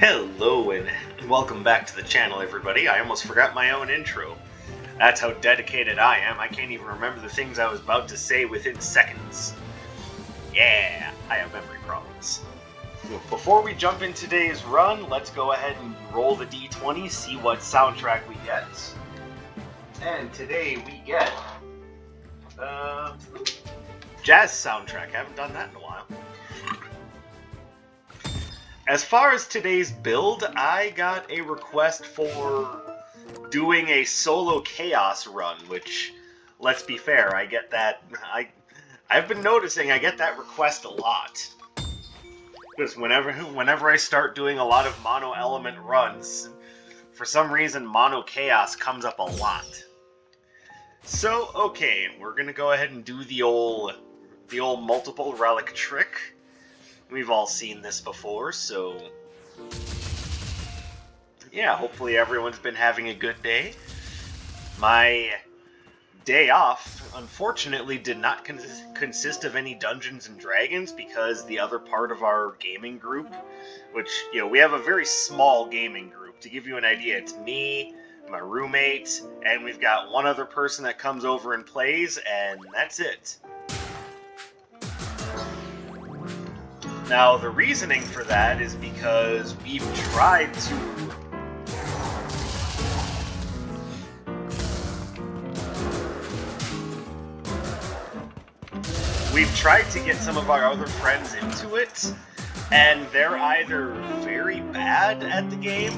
Hello and welcome back to the channel, everybody. I almost forgot my own intro. That's how dedicated I am. I can't even remember the things I was about to say within seconds. Yeah, I have memory problems. Before we jump in today's run, let's go ahead and roll the d20, see what soundtrack we get. And today we get jazz soundtrack. I haven't done that in a while. As far as today's build, I got a request for doing a solo chaos run, which, let's be fair, I get that. I've been noticing I get that request a lot. Because whenever I start doing a lot of mono element runs, for some reason mono chaos comes up a lot. So okay, we're gonna go ahead and do the old multiple relic trick. We've all seen this before, so yeah, hopefully everyone's been having a good day. My day off, unfortunately, did not consist of any Dungeons and Dragons because the other part of our gaming group, which, we have a very small gaming group. To give you an idea, it's me, my roommate, and we've got one other person that comes over and plays, and that's it. Now, the reasoning for that is because we've tried to get some of our other friends into it, and they're either very bad at the game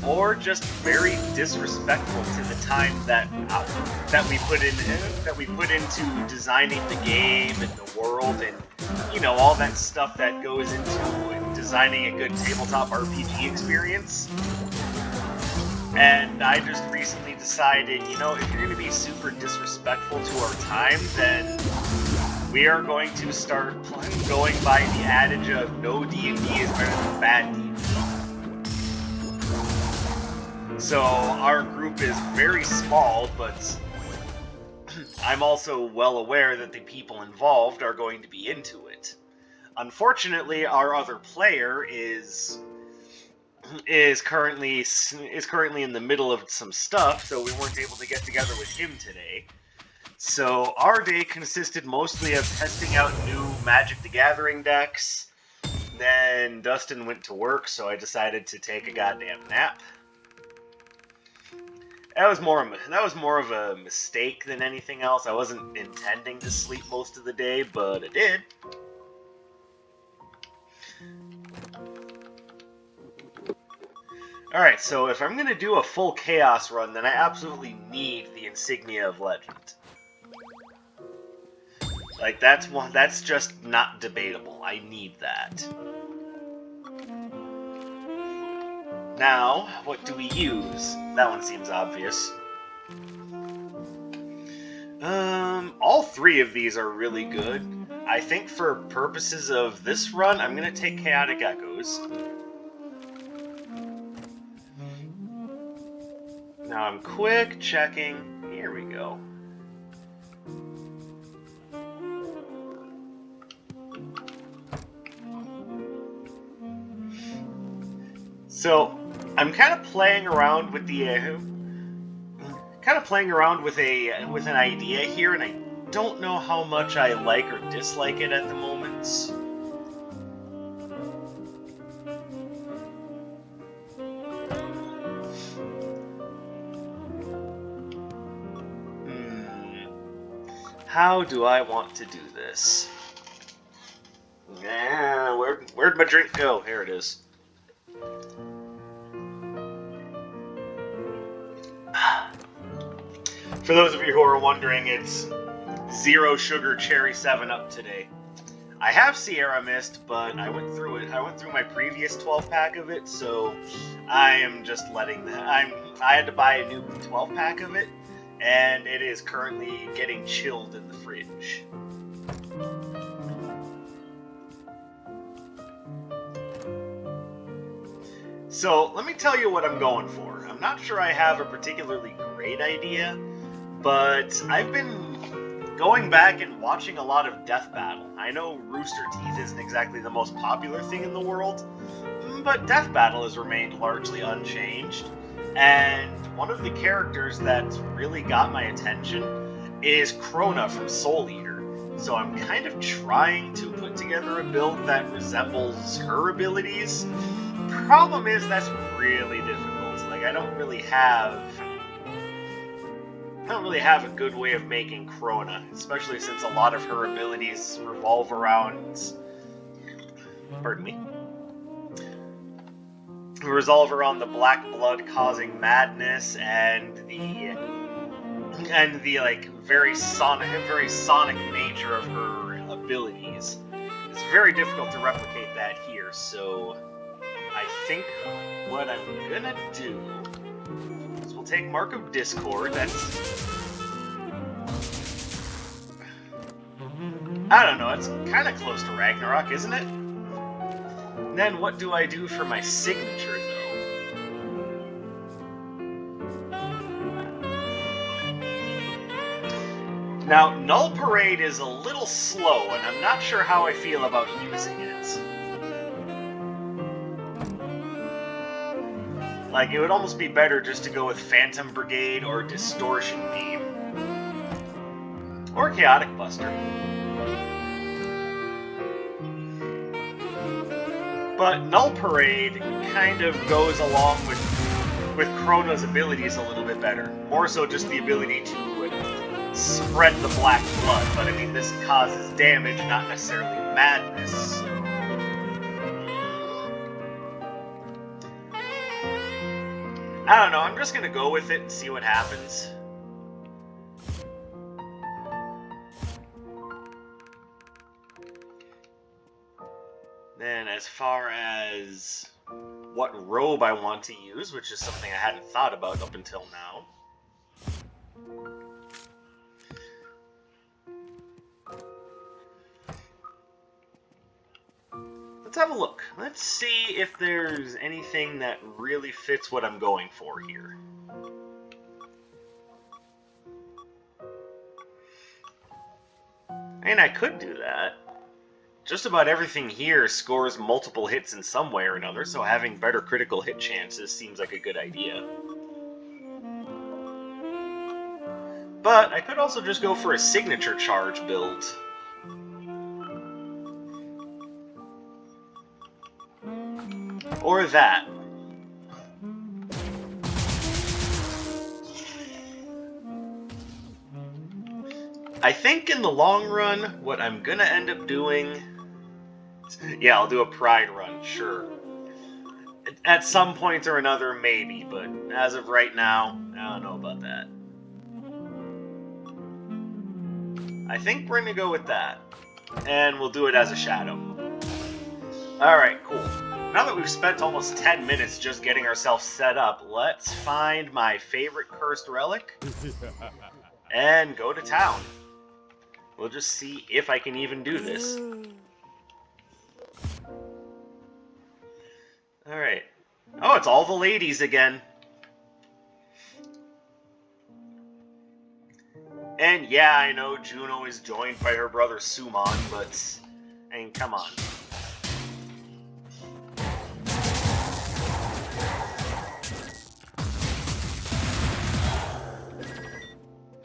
or just very disrespectful to the time that we put into designing the game and the world and all that stuff that goes into designing a good tabletop RPG experience. And I just recently decided, if you're going to be super disrespectful to our time, then we are going to start going by the adage of no D&D is better than bad D&D. So our group is very small, but I'm also well aware that the people involved are going to be into it. Unfortunately, our other player is currently in the middle of some stuff, so we weren't able to get together with him today. So our day consisted mostly of testing out new Magic the Gathering decks. Then Dustin went to work, so I decided to take a goddamn nap. That was more of a mistake than anything else. I wasn't intending to sleep most of the day, but I did. Alright, so if I'm going to do a full Chaos run, then I absolutely need the Insignia of Legend. Like, that's just not debatable. I need that. Now, what do we use? That one seems obvious. All three of these are really good. I think for purposes of this run, I'm going to take Chaotic Echoes. Now I'm quick checking. Here we go. So I'm kind of playing around with with an idea here, and I don't know how much I like or dislike it at the moment. How do I want to do this? Yeah, where'd my drink go? Here it is. For those of you who are wondering, it's zero sugar cherry 7-Up today. I have Sierra Mist, but I went through it. I went through my previous 12-pack of it, so I am just letting that. I had to buy a new 12-pack of it, and it is currently getting chilled in the fridge. So, let me tell you what I'm going for. I'm not sure I have a particularly great idea, but I've been going back and watching a lot of Death Battle. I know Rooster Teeth isn't exactly the most popular thing in the world, but Death Battle has remained largely unchanged. And one of the characters that's really got my attention is Crona from Soul Eater. So I'm kind of trying to put together a build that resembles her abilities. Problem is, that's really difficult. Like, I don't really have a good way of making Crona, especially since a lot of her abilities revolve around, the black blood causing madness and the like very sonic nature of her abilities. It's very difficult to replicate that here, so I think what I'm gonna do is we'll take Mark of Discord. I don't know, it's kind of close to Ragnarok, isn't it? And then what do I do for my signature, though? Now, Null Parade is a little slow, and I'm not sure how I feel about using it. Like, it would almost be better just to go with Phantom Brigade or Distortion Beam. Or Chaotic Buster. But Null Parade kind of goes along with Crona's abilities a little bit better. More so just the ability to spread the black blood, but I mean, this causes damage, not necessarily madness. So. I don't know, I'm just gonna go with it and see what happens. Then as far as what robe I want to use, which is something I hadn't thought about up until now. Let's have a look. Let's see if there's anything that really fits what I'm going for here. And I could do that. Just about everything here scores multiple hits in some way or another, so having better critical hit chances seems like a good idea. But I could also just go for a signature charge build. Or that. I think in the long run, what I'm gonna end up doing... Yeah, I'll do a Pride run, sure. At some point or another, maybe, but as of right now, I don't know about that. I think we're gonna go with that. And we'll do it as a shadow. Alright, cool. Now that we've spent almost 10 minutes just getting ourselves set up, let's find my favorite cursed relic and go to town. We'll just see if I can even do this. Alright. Oh, it's all the ladies again. And yeah, I know Juno is joined by her brother Suman, but... I mean, come on.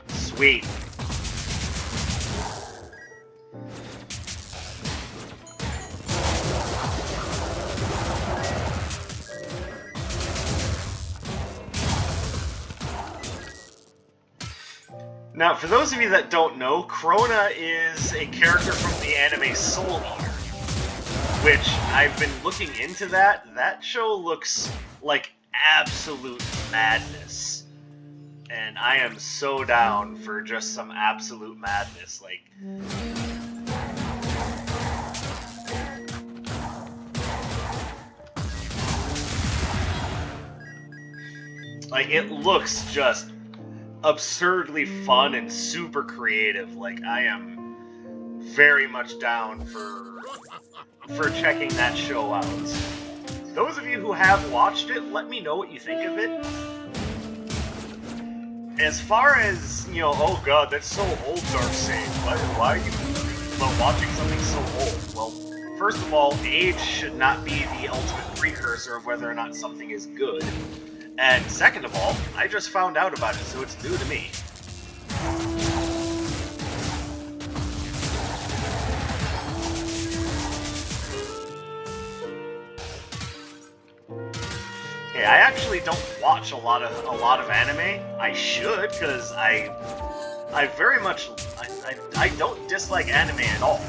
Sweet. Now, for those of you that don't know, Crona is a character from the anime Soul Eater, which I've been looking into that. That show looks like absolute madness. And I am so down for just some absolute madness. Like, it looks just absurdly fun and super creative. Like, I am very much down for checking that show out. Those of you who have watched it, let me know what you think of it. as far as, you know, oh god, that's so old, Darkseid. Why are you watching something so old? Well, first of all, age should not be the ultimate precursor of whether or not something is good. And second of all, I just found out about it, so it's new to me. Okay, I actually don't watch a lot of anime. I should, because I very much I don't dislike anime at all.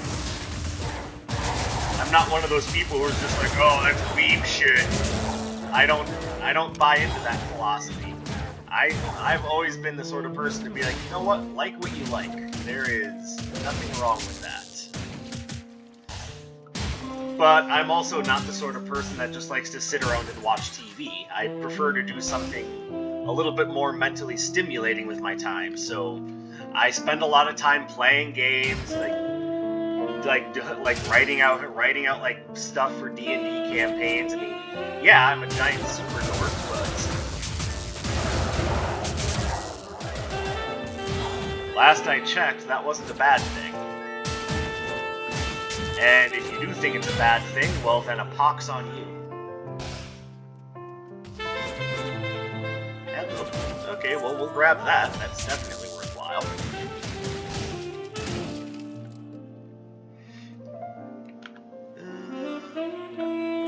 I'm not one of those people who are just like, oh, that's weeb shit. I don't buy into that philosophy. I've always been the sort of person to be like, you know what, like what you like. There is nothing wrong with that. But I'm also not the sort of person that just likes to sit around and watch TV. I prefer to do something a little bit more mentally stimulating with my time. So I spend a lot of time playing games, like writing out like stuff for D&D campaigns. I mean, yeah, I'm a giant super dork, but last I checked, that wasn't a bad thing. And if you do think it's a bad thing, well then a pox on you. Okay, well we'll grab that. That's definitely worthwhile.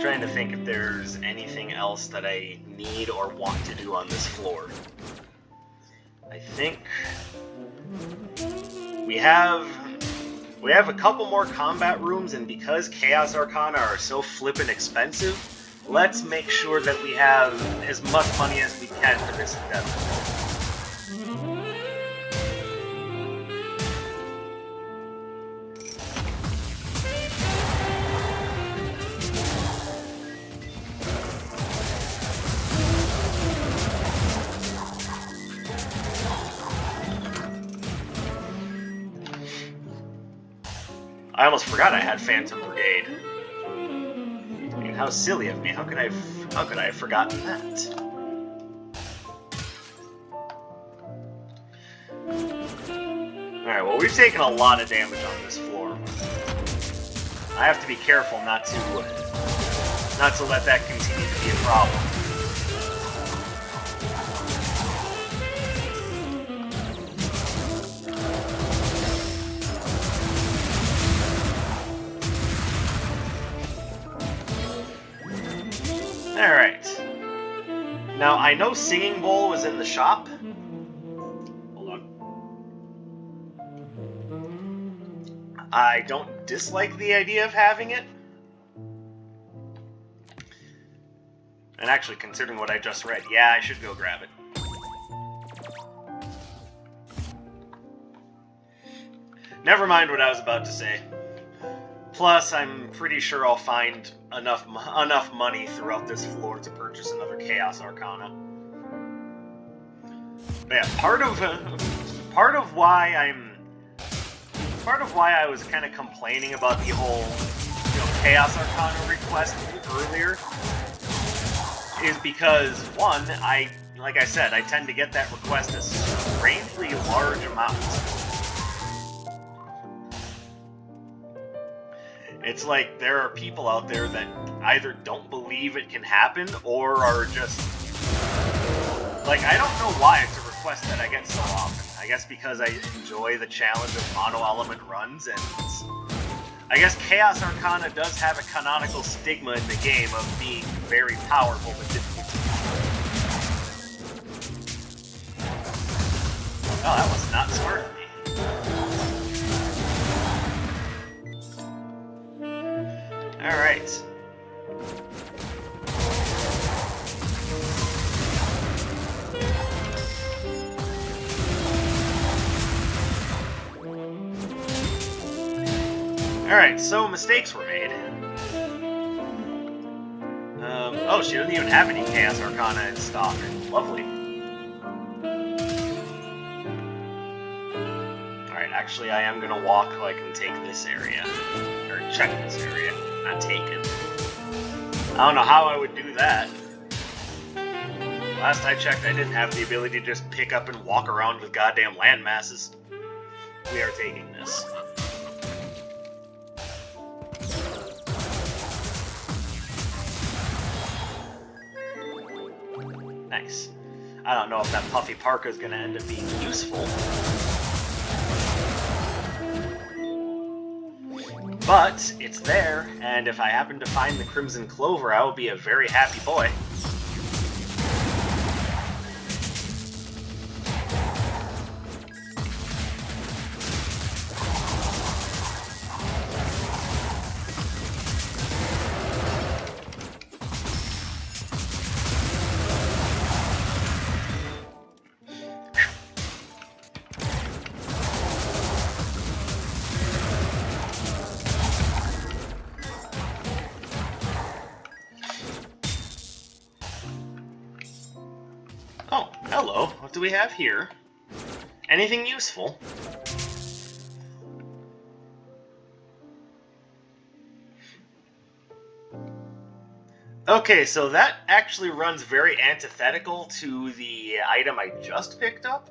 Trying to think if there's anything else that I need or want to do on this floor. I think we have a couple more combat rooms, and because Chaos Arcana are so flippin' expensive, let's make sure that we have as much money as we can for this endeavor. I almost forgot I had Phantom Brigade. I mean, how silly of me. How could I have forgotten that? Alright, well, we've taken a lot of damage on this floor. I have to be careful not to let that continue to be a problem. Alright. Now, I know Singing Bowl was in the shop. Hold on. I don't dislike the idea of having it. And actually, considering what I just read, yeah, I should go grab it. Never mind what I was about to say. Plus, I'm pretty sure I'll find enough money throughout this floor to purchase another Chaos Arcana. But yeah, part of why I was kind of complaining about the whole, Chaos Arcana request earlier is because, one, like I said, I tend to get that request a strangely large amount. It's like there are people out there that either don't believe it can happen or are just... Like, I don't know why it's a request that I get so often. I guess because I enjoy the challenge of mono-element runs, and I guess Chaos Arcana does have a canonical stigma in the game of being very powerful but difficult to use. Oh, that was not smart of me. Alright. Alright, so mistakes were made. Oh, she doesn't even have any Chaos Arcana in stock. Lovely. Alright, actually I am gonna walk like and take this area. Or check this area. Not take it. I don't know how I would do that. Last I checked, I didn't have the ability to just pick up and walk around with goddamn land masses. We are taking this. Nice. I don't know if that puffy parka is going to end up being useful. But it's there, and if I happen to find the Crimson Clover, I will be a very happy boy. Oh, hello. What do we have here? Anything useful? Okay, so that actually runs very antithetical to the item I just picked up.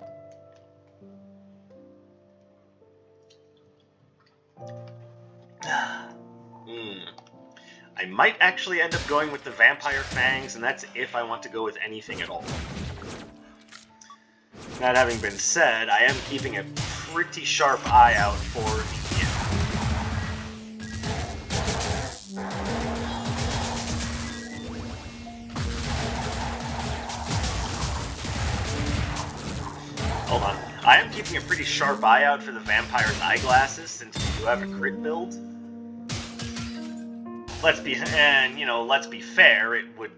I might actually end up going with the Vampire Fangs, and that's if I want to go with anything at all. That having been said, I am keeping a pretty sharp eye out for the... Hold on. I am keeping a pretty sharp eye out for the Vampire's Eyeglasses, since we do have a crit build. Let's be fair, it would,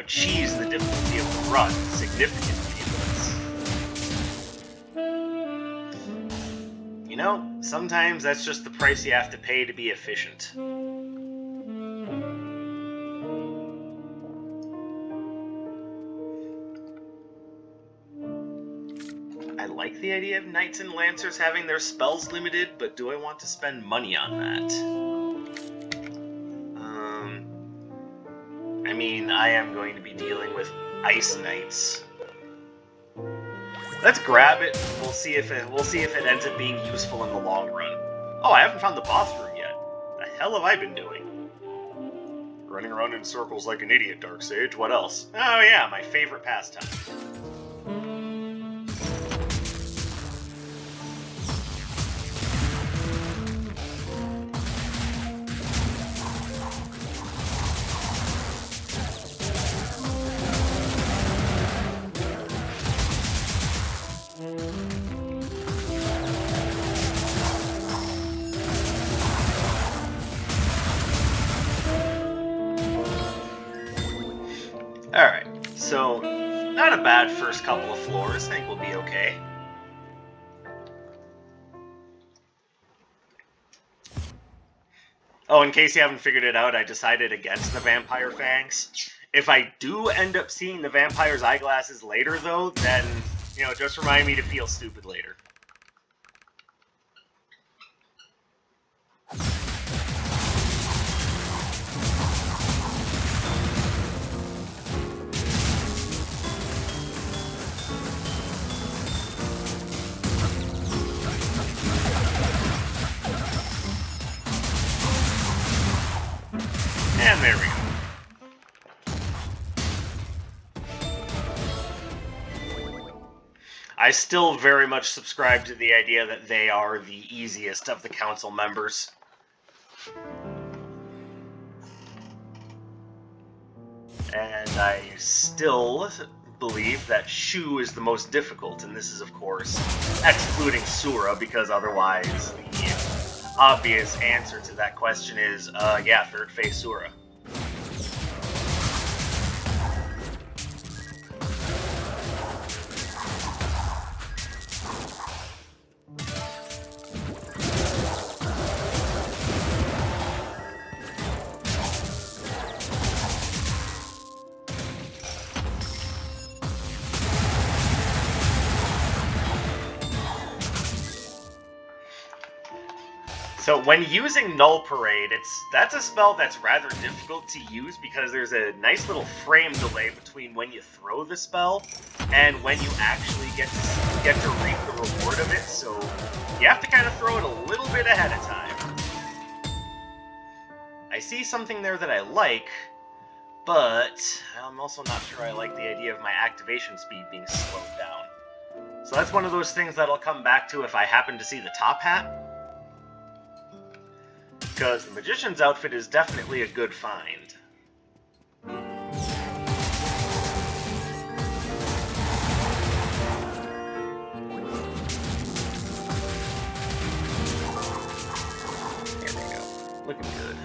cheese the difficulty of the run significantly. Sometimes that's just the price you have to pay to be efficient. I like the idea of Knights and Lancers having their spells limited, but do I want to spend money on that? I mean, I am going to be dealing with Ice Knights. Let's grab it. We'll see if it ends up being useful in the long run. Oh, I haven't found the boss room yet. The hell have I been doing? Running around in circles like an idiot, Darksage. What else? Oh yeah, my favorite pastime. Alright, so not a bad first couple of floors. I think we'll be okay. Oh, in case you haven't figured it out, I decided against the Vampire Fangs. If I do end up seeing the Vampire's Eyeglasses later, though, then, just remind me to feel stupid later. And there we go. I still very much subscribe to the idea that they are the easiest of the council members. And I still believe that Shu is the most difficult, and this is, of course, excluding Sura, because otherwise the obvious answer to that question is, yeah, third phase Sura. So when using Null Parade, that's a spell that's rather difficult to use because there's a nice little frame delay between when you throw the spell and when you actually get to reap the reward of it, so you have to kind of throw it a little bit ahead of time. I see something there that I like, but I'm also not sure I like the idea of my activation speed being slowed down. So that's one of those things that I'll come back to if I happen to see the top hat. Because the Magician's outfit is definitely a good find. There we go. Looking good.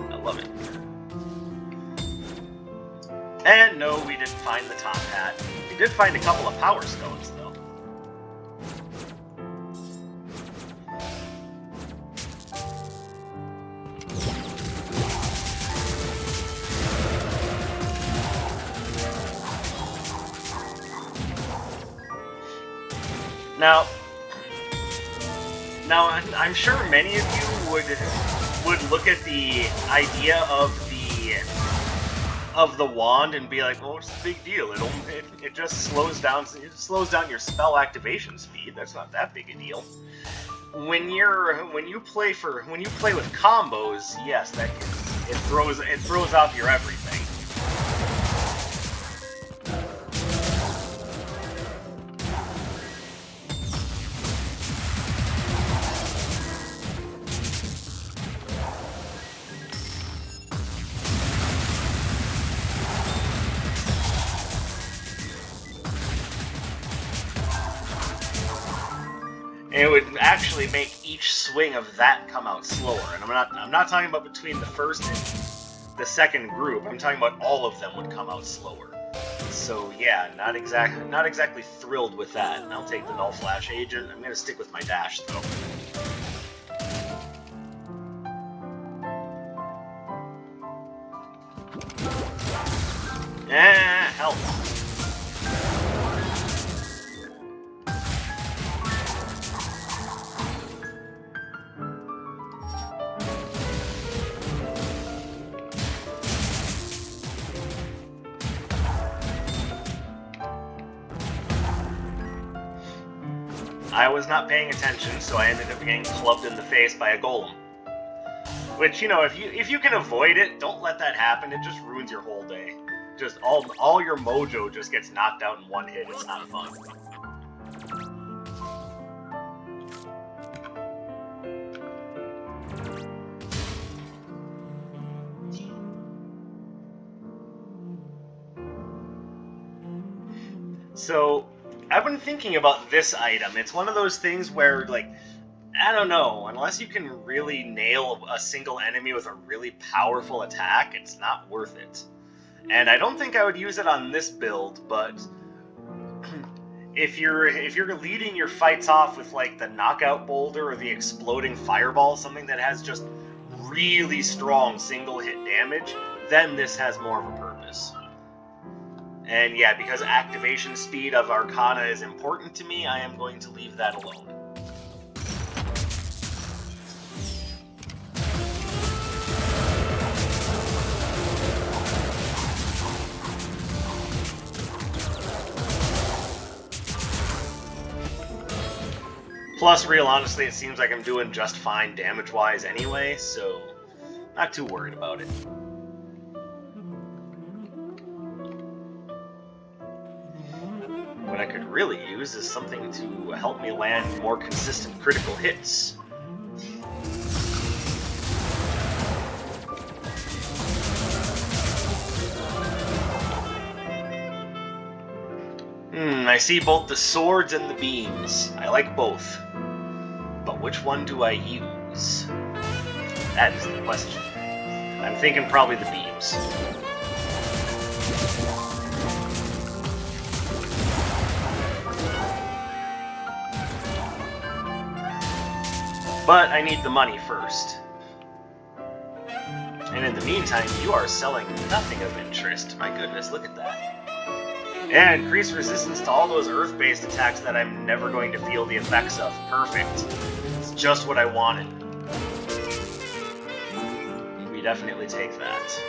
I love it. And no, we didn't find the top hat. We did find a couple of Power Stones, though. Now, I'm sure many of you would look at the idea of the wand and be like, "Well, what's the big deal? It just slows down your spell activation speed. That's not that big a deal." When you play with combos, yes, it throws off your everything. And it would actually make each swing of that come out slower. And I'm not talking about between the first and the second group. I'm talking about all of them would come out slower. So yeah, not exactly thrilled with that. And I'll take the Null Flash Agent. I'm gonna stick with my dash though. Help. I was not paying attention, so I ended up getting clubbed in the face by a golem. Which, you know, if you can avoid it, don't let that happen. It just ruins your whole day. Just all your mojo just gets knocked out in one hit. It's not fun. So, I've been thinking about this item. It's one of those things where, like, I don't know, unless you can really nail a single enemy with a really powerful attack, it's not worth it. And I don't think I would use it on this build, but if you're leading your fights off with, like, the knockout boulder or the exploding fireball, something that has just really strong single hit damage, then this has more of a purpose. And yeah, because activation speed of Arcana is important to me, I am going to leave that alone. Plus, real honestly, it seems like I'm doing just fine damage-wise anyway, so not too worried about it. What I could really use is something to help me land more consistent critical hits. I see both the swords and the beams. I like both. But which one do I use? That is the question. I'm thinking probably the beams. But I need the money first. And in the meantime, you are selling nothing of interest. My goodness, look at that. Yeah, increased resistance to all those earth-based attacks that I'm never going to feel the effects of. Perfect. It's just what I wanted. We definitely take that.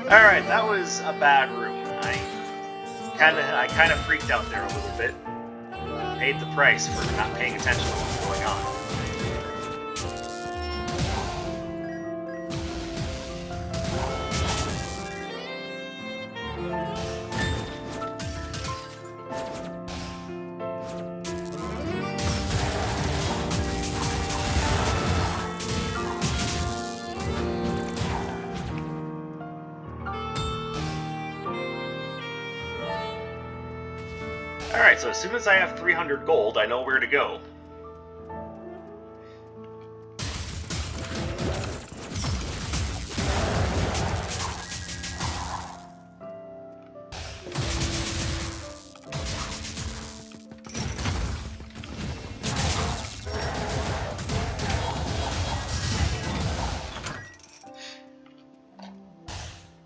Alright, that was a bad room. I kinda freaked out there a little bit. Paid the price for not paying attention to what's going on. Alright, so as soon as I have 300 gold, I know where to go.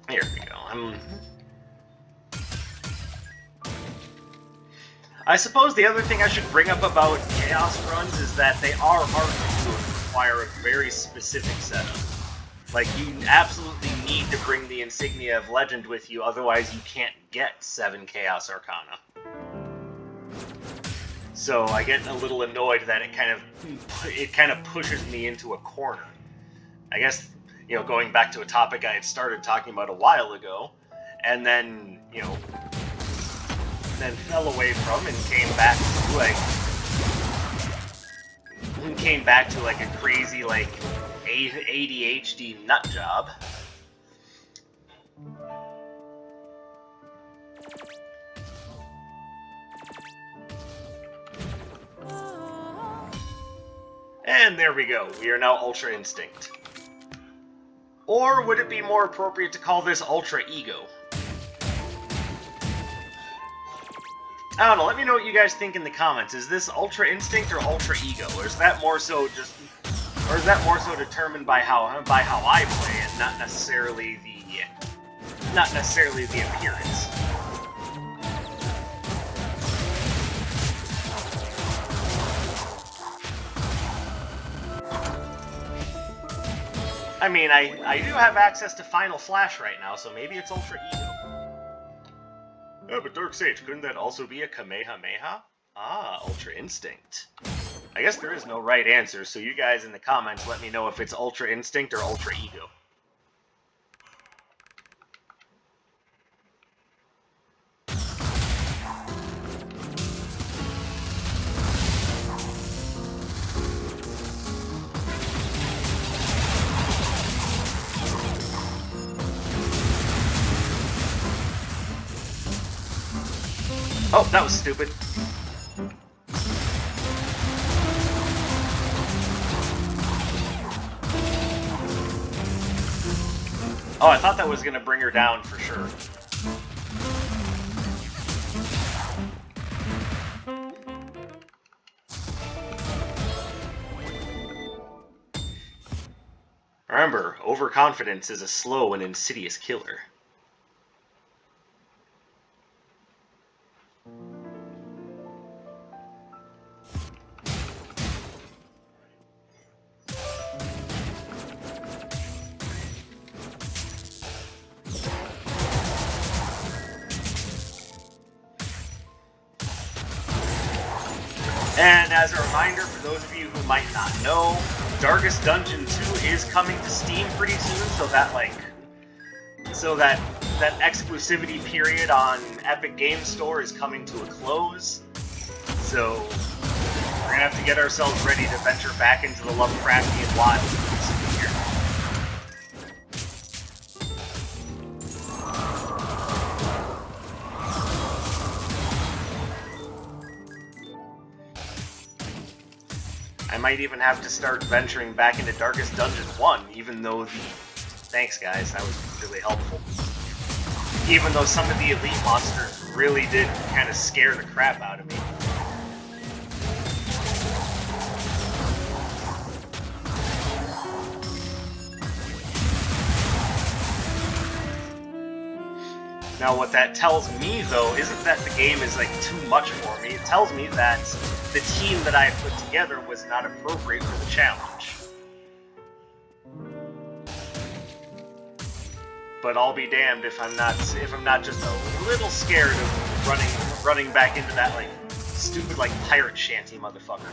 Here we go. I suppose the other thing I should bring up about Chaos runs is that they are hard to do and require a very specific setup. Like, you absolutely need to bring the Insignia of Legend with you, otherwise you can't get 7 Chaos Arcana. So I get a little annoyed that it kind of pushes me into a corner. I guess, you know, going back to a topic I had started talking about a while ago, and then, you know, then fell away from and came back to like a crazy like ADHD nut job. And there we go. We are now Ultra Instinct. Or would it be more appropriate to call this Ultra Ego? I don't know, let me know what you guys think in the comments. Is this Ultra Instinct or Ultra Ego? Or is that more so determined by how I play and not necessarily the appearance? I mean, I do have access to Final Flash right now, so maybe it's Ultra Ego. Oh, but Dark Sage, couldn't that also be a Kamehameha? Ah, Ultra Instinct. I guess there is no right answer, so you guys in the comments let me know if it's Ultra Instinct or Ultra Ego. Oh, that was stupid. Oh, I thought that was gonna bring her down for sure. Remember, overconfidence is a slow and insidious killer. And as a reminder, for those of you who might not know, Darkest Dungeon 2 is coming to Steam pretty soon, so that exclusivity period on Epic Games Store is coming to a close. So we're gonna have to get ourselves ready to venture back into the Lovecraftian wilds here. I might even have to start venturing back into Darkest Dungeon 1, even though Thanks, guys, that was really helpful. Even though some of the elite monsters really did kind of scare the crap out of me. Now, what that tells me, though, isn't that the game is, like, too much for me. It tells me that the team that I put together was not appropriate for the challenge. But I'll be damned if I'm not just a little scared of running back into that, like, stupid, like, pirate shanty motherfucker.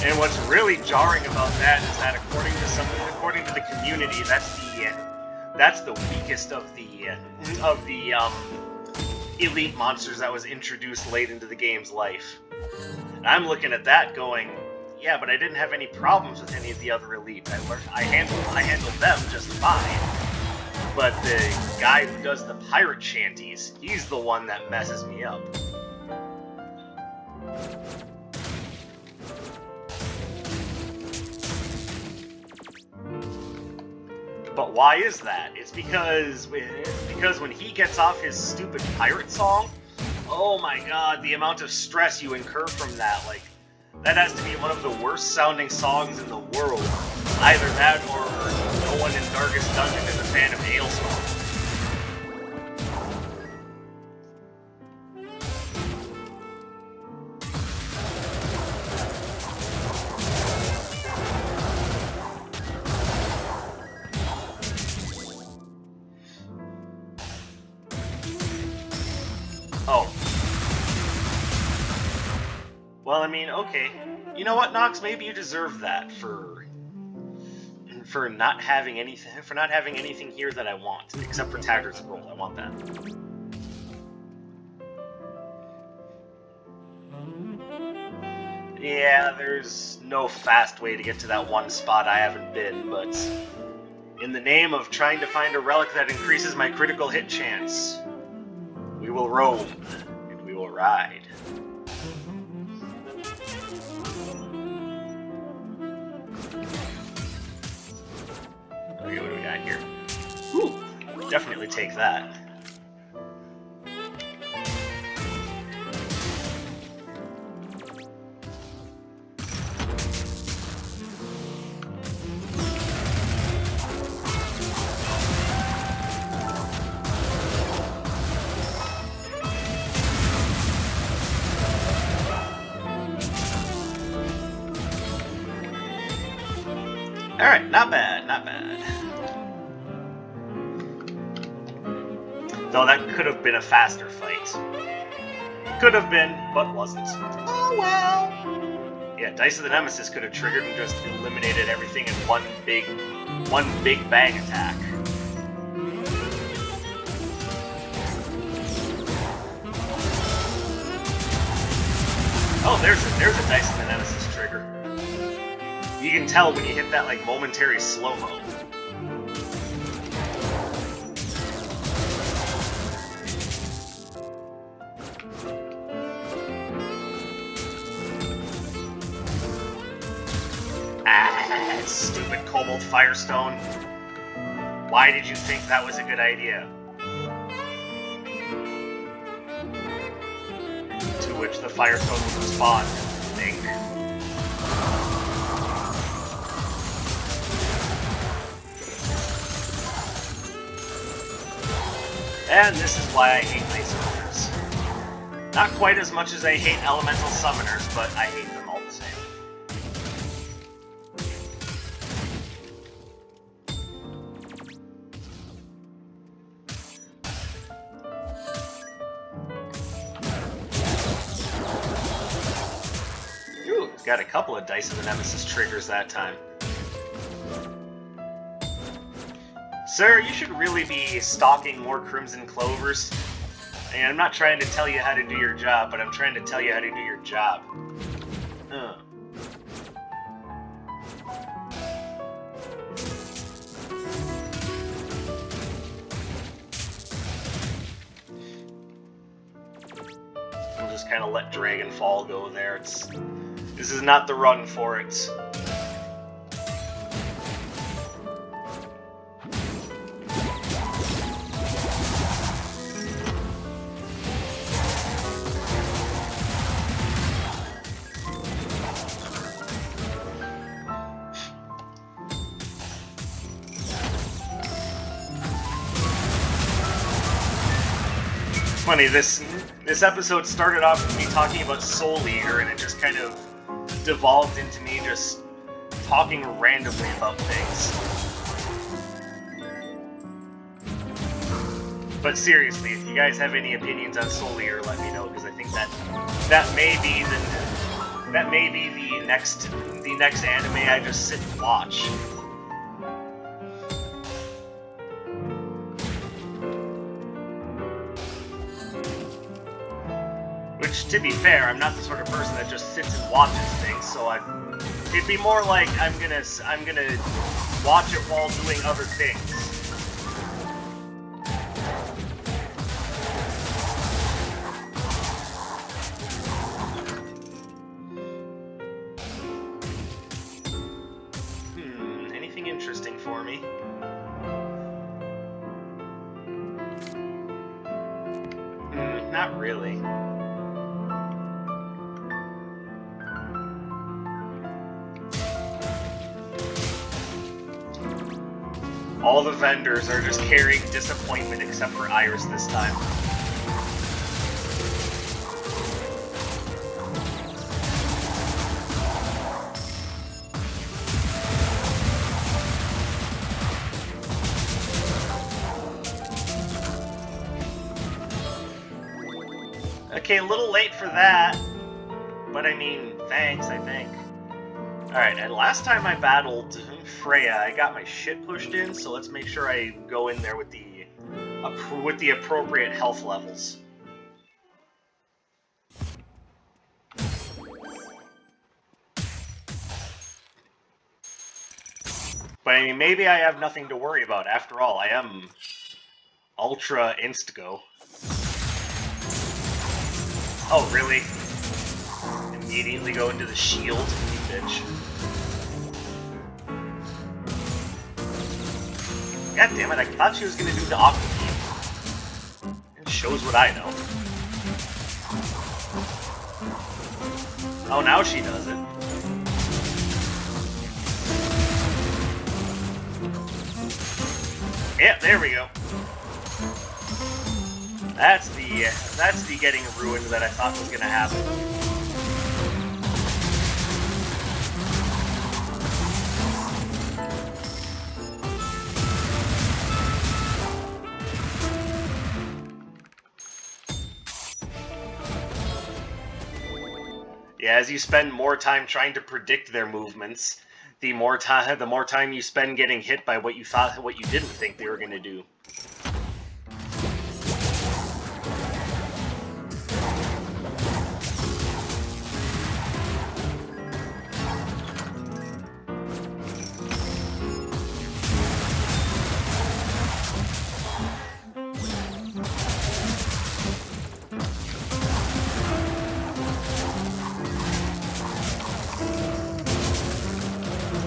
And what's really jarring about that is that according to the community, that's the weakest of the elite monsters that was introduced late into the game's life. And I'm looking at that going, yeah, but I didn't have any problems with any of the other elite. I handled them just fine. But the guy who does the pirate shanties, he's the one that messes me up. But why is that? It's because when he gets off his stupid pirate song, oh my god, the amount of stress you incur from that, like, that has to be one of the worst sounding songs in the world. Either that or no one in Darkest Dungeon is a fan of Hailstorm. Oh. Well, I mean, okay. You know what, Nox? Maybe you deserve that for not having anything here that I want, except for Taggart's Scroll. I want that. Yeah, there's no fast way to get to that one spot I haven't been, but in the name of trying to find a relic that increases my critical hit chance, we will roam, and we will ride. Okay, what do we got here? Ooh, definitely take that. Alright, not bad, not bad. Though that could have been a faster fight. Could have been, but wasn't. Oh well! Yeah, Dice of the Nemesis could have triggered and just eliminated everything in one big bang attack. Oh, there's a Dice of the Nemesis trigger. You can tell when you hit that, like, momentary slow-mo. Ah, stupid Cobalt Firestone. Why did you think that was a good idea? To which the Firestone would respond, think. And this is why I hate Ice Summoners. Not quite as much as I hate Elemental Summoners, but I hate them all the same. Ooh, got a couple of Dice of the Nemesis triggers that time. Sir, you should really be stalking more Crimson Clovers. And I'm not trying to tell you how to do your job, but I'm trying to tell you how to do your job. I'll just kind of let Dragonfall go there. This is not the run for it. funny, this episode started off with me talking about Soul Eater, and it just kind of devolved into me just talking randomly about things. But seriously, if you guys have any opinions on Soul Eater, let me know, because I think that may be the next anime I just sit and watch. Which, to be fair, I'm not the sort of person that just sits and watches things, so it'd be more like I'm gonna watch it while doing other things. Anything interesting for me? Not really. All the vendors are just carrying disappointment except for Iris this time. Okay, a little late for that, but I mean, thanks, I think. Alright, and last time I battled Freya, I got my shit pushed in, so let's make sure I go in there with the appropriate health levels. But I mean, maybe I have nothing to worry about. After all, I am Ultra Instago. Oh, really? Immediately go into the shield, you bitch. God damn it, I thought she was gonna do the Aqua Beam. It shows what I know. Oh, now she does it. Yeah, there we go. That's the getting ruined that I thought was gonna happen. Yeah, as you spend more time trying to predict their movements, the more time you spend getting hit by what you didn't think they were gonna do.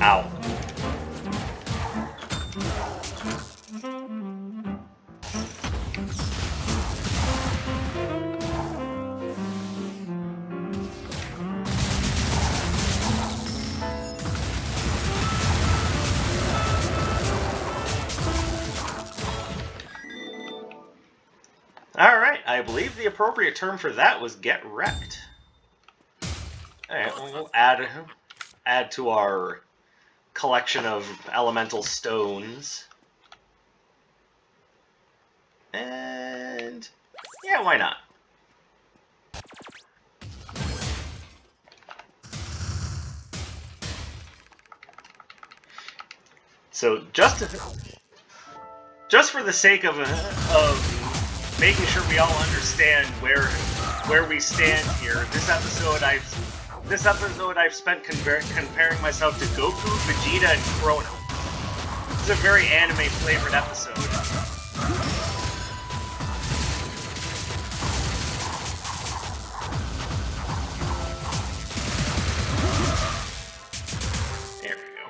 Ow. Alright, I believe the appropriate term for that was get wrecked. Alright, we'll add to our collection of elemental stones. And yeah, why not? So just for the sake of making sure we all understand where we stand here, this episode I've spent comparing myself to Goku, Vegeta, and Crona. This is a very anime-flavored episode. There we go.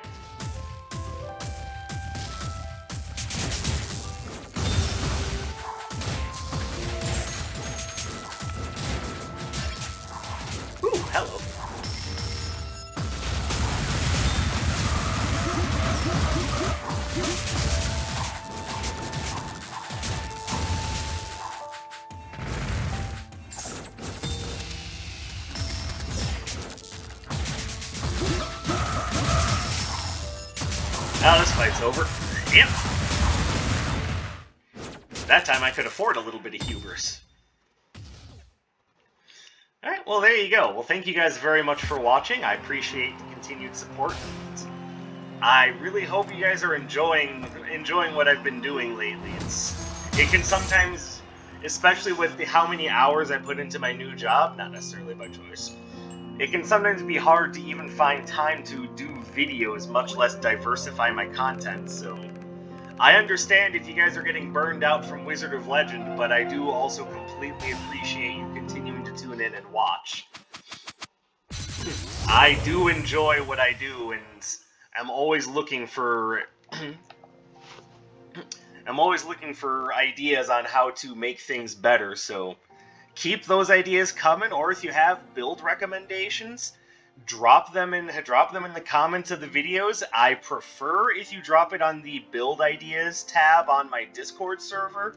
Ooh, hello. Oh, this fight's over. Yep. That time I could afford a little bit of hubris. Alright, well there you go. Well, thank you guys very much for watching. I appreciate the continued support. I really hope you guys are enjoying what I've been doing lately. It can sometimes, especially with how many hours I put into my new job, not necessarily by choice, it can sometimes be hard to even find time to do videos, much less diversify my content, so I understand if you guys are getting burned out from Wizard of Legend, but I do also completely appreciate you continuing to tune in and watch. I do enjoy what I do, and I'm always looking for ideas on how to make things better, so keep those ideas coming, or if you have build recommendations, drop them in the comments of the videos. I prefer if you drop it on the build ideas tab on my Discord server,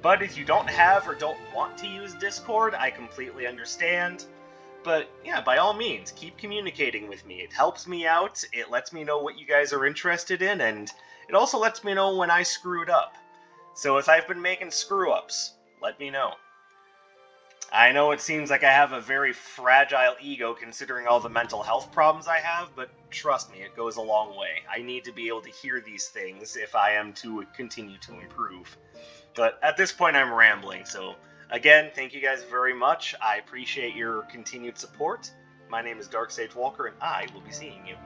but if you don't have or don't want to use Discord, I completely understand. But yeah, by all means, keep communicating with me. It helps me out, it lets me know what you guys are interested in, and it also lets me know when I screwed up. So if I've been making screw-ups, let me know. I know it seems like I have a very fragile ego considering all the mental health problems I have, but trust me, it goes a long way. I need to be able to hear these things if I am to continue to improve. But at this point, I'm rambling, so again, thank you guys very much. I appreciate your continued support. My name is Dark Sage Walker, and I will be seeing you